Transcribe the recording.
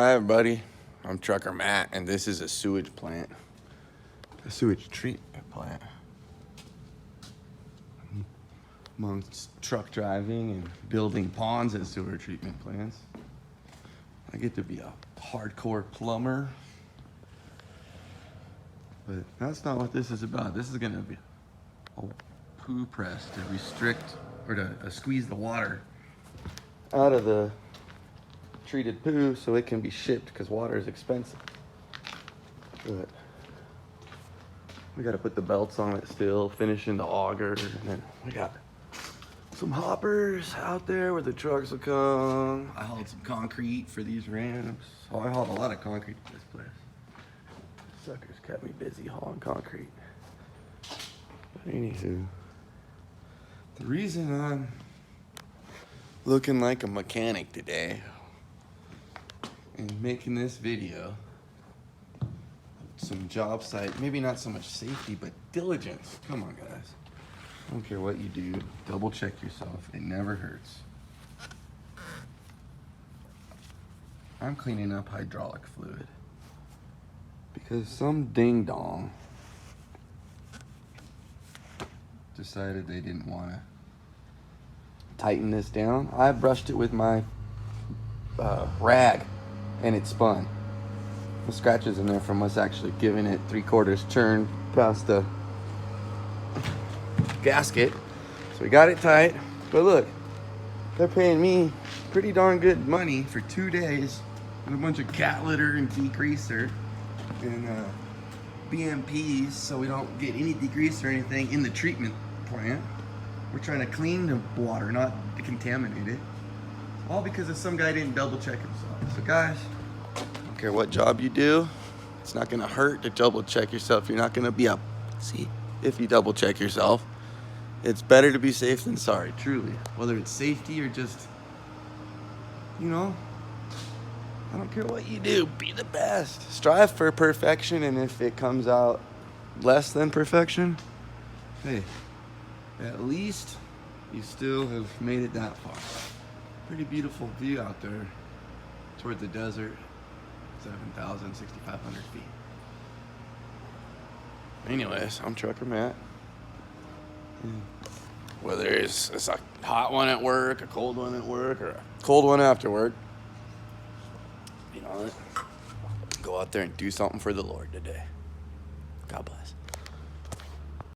Hi everybody, I'm Trucker Matt, and this is a sewage plant. A sewage treatment plant. Amongst truck driving and building ponds at sewer treatment plants, I get to be a hardcore plumber. But that's not what this is about. This is gonna be a poo press to restrict or to squeeze the water out of the treated poo so it can be shipped, because water is expensive. But we got to put the belts on it still, finishing the auger, and then we got some hoppers out there where the trucks will come. I hauled some concrete for these ramps. Oh, I hauled a lot of concrete to this place. Suckers kept me busy hauling concrete. But anywho, the reason I'm looking like a mechanic today and making this video, some job site, maybe not so much safety, but diligence. Come on, guys. I don't care what you do, double check yourself. It never hurts. I'm cleaning up hydraulic fluid because some ding dong decided they didn't want to tighten this down. I brushed it with my rag and it spun. The scratches in there from us actually giving it 3/4 turn past the gasket. So we got it tight. But look, they're paying me pretty darn good money for 2 days and a bunch of cat litter and degreaser and BMPs, so we don't get any degrease or anything in the treatment plant. We're trying to clean the water, not contaminate it. All because of some guy didn't double check himself. So guys, I don't care what job you do, it's not gonna hurt to double check yourself. You're not gonna be a pussy if you double check yourself. It's better to be safe than sorry, truly. Whether it's safety or just, you know, I don't care what you do, be the best. Strive for perfection, and if it comes out less than perfection, hey, at least you still have made it that far. Pretty beautiful view out there toward the desert, 7,000, 6,500 feet. Anyways, I'm Trucker Matt. Whether it's a hot one at work, a cold one at work, or a cold one after work, you know, go out there and do something for the Lord today. God bless.